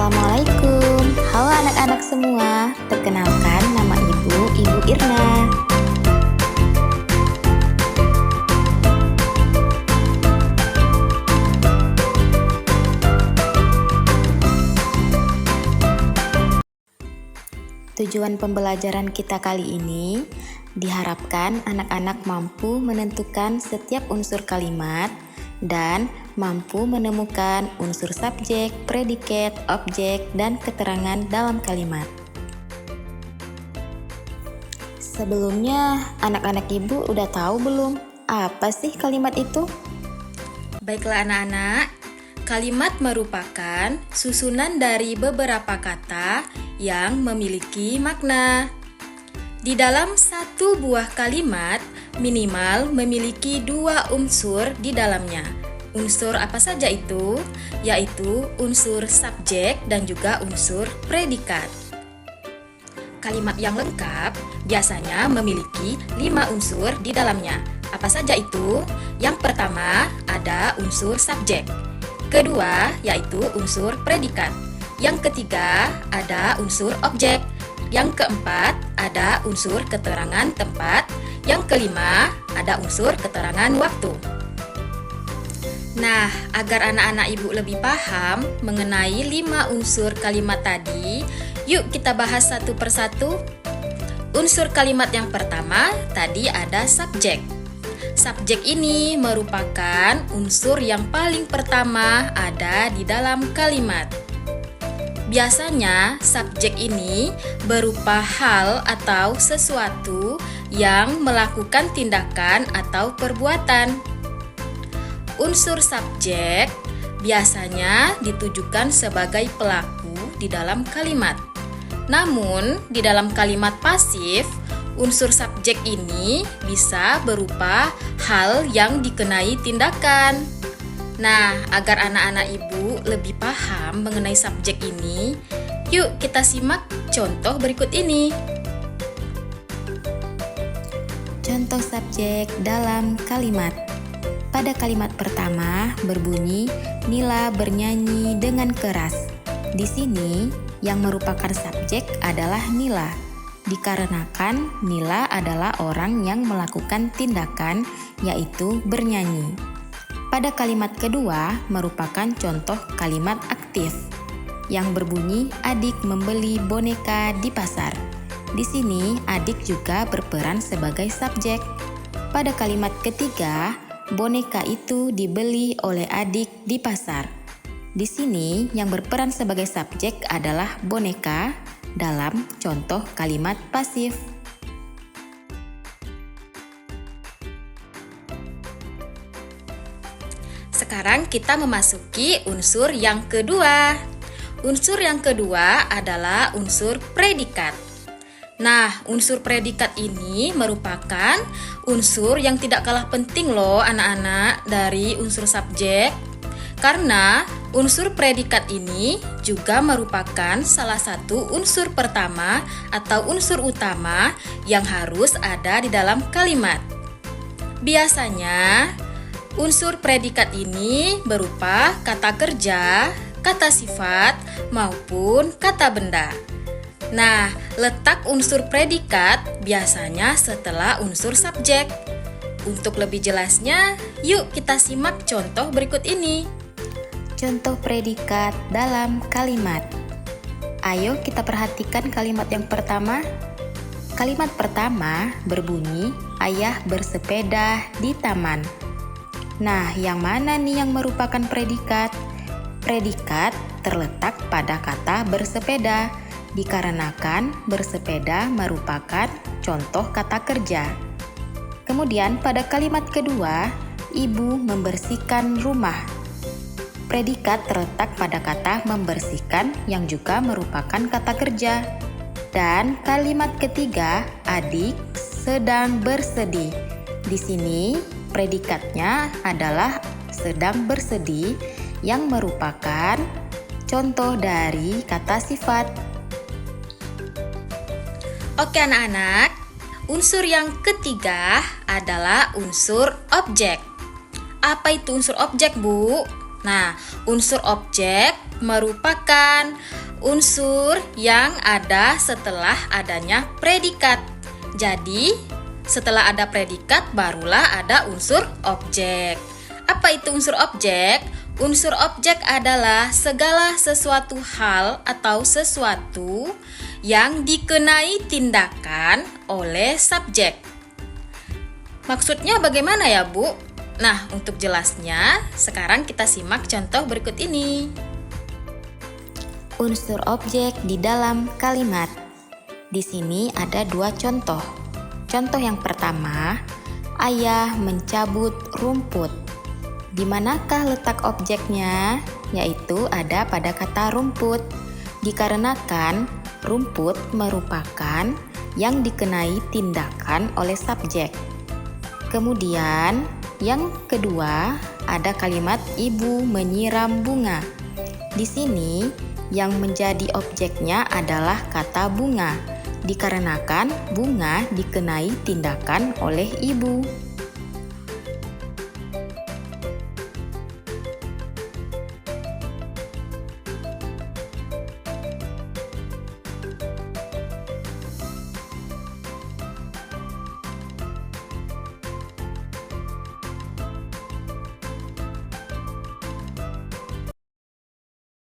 Assalamualaikum. Halo anak-anak semua. Perkenalkan, nama Ibu Irna. Tujuan pembelajaran kita kali ini diharapkan anak-anak mampu menentukan setiap unsur kalimat dan mampu menemukan unsur subjek, predikat, objek, dan keterangan dalam kalimat. Sebelumnya, anak-anak Ibu udah tahu belum apa sih kalimat itu? Baiklah anak-anak, kalimat merupakan susunan dari beberapa kata yang memiliki makna. Di dalam satu buah kalimat, minimal memiliki dua unsur di dalamnya. Unsur apa saja itu? Yaitu unsur subjek dan juga unsur predikat. Kalimat yang lengkap biasanya memiliki 5 unsur di dalamnya. Apa saja itu? Yang pertama ada unsur subjek. Kedua yaitu unsur predikat. Yang ketiga ada unsur objek. Yang keempat ada unsur keterangan tempat. Yang kelima ada unsur keterangan waktu. Nah, agar anak-anak Ibu lebih paham mengenai 5 unsur kalimat tadi, yuk kita bahas satu persatu. Unsur kalimat yang pertama tadi ada subjek. Subjek ini merupakan unsur yang paling pertama ada di dalam kalimat. Biasanya subjek ini berupa hal atau sesuatu yang melakukan tindakan atau perbuatan. Unsur subjek biasanya ditujukan sebagai pelaku di dalam kalimat. Namun, di dalam kalimat pasif, unsur subjek ini bisa berupa hal yang dikenai tindakan. Nah, agar anak-anak Ibu lebih paham mengenai subjek ini, yuk kita simak contoh berikut ini. Contoh subjek dalam kalimat. Pada kalimat pertama berbunyi Nila bernyanyi dengan keras. Di sini yang merupakan subjek adalah Nila, dikarenakan Nila adalah orang yang melakukan tindakan yaitu bernyanyi. Pada kalimat kedua merupakan contoh kalimat aktif yang berbunyi adik membeli boneka di pasar. Di sini adik juga berperan sebagai subjek. Pada kalimat ketiga, boneka itu dibeli oleh adik di pasar. Di sini yang berperan sebagai subjek adalah boneka dalam contoh kalimat pasif. Sekarang kita memasuki unsur yang kedua. Unsur yang kedua adalah unsur predikat. Nah, unsur predikat ini merupakan unsur yang tidak kalah penting loh anak-anak dari unsur subjek. Karena unsur predikat ini juga merupakan salah satu unsur pertama atau unsur utama yang harus ada di dalam kalimat. Biasanya, unsur predikat ini berupa kata kerja, kata sifat, maupun kata benda. Nah, letak unsur predikat biasanya setelah unsur subjek. Untuk lebih jelasnya, yuk kita simak contoh berikut ini. Contoh predikat dalam kalimat. Ayo kita perhatikan kalimat yang pertama. Kalimat pertama berbunyi ayah bersepeda di taman. Nah, yang mana nih yang merupakan predikat? Predikat terletak pada kata bersepeda, dikarenakan bersepeda merupakan contoh kata kerja. Kemudian pada kalimat kedua, ibu membersihkan rumah. Predikat terletak pada kata membersihkan yang juga merupakan kata kerja. Dan kalimat ketiga, adik sedang bersedih. Di sini predikatnya adalah sedang bersedih yang merupakan contoh dari kata sifat. Oke anak-anak, unsur yang ketiga adalah unsur objek. Apa itu unsur objek, Bu? Nah, unsur objek merupakan unsur yang ada setelah adanya predikat. Jadi, setelah ada predikat barulah ada unsur objek. Apa itu unsur objek? Unsur objek adalah segala sesuatu hal atau sesuatu yang dikenai tindakan oleh subjek. Maksudnya bagaimana ya, Bu? Nah, untuk jelasnya, sekarang kita simak contoh berikut ini. Unsur objek di dalam kalimat. Di sini ada 2 contoh. Contoh yang pertama, ayah mencabut rumput. Di manakah letak objeknya? Yaitu ada pada kata rumput. Dikarenakan rumput merupakan yang dikenai tindakan oleh subjek. Kemudian, yang kedua, ada kalimat ibu menyiram bunga. Di sini, yang menjadi objeknya adalah kata bunga, dikarenakan bunga dikenai tindakan oleh ibu.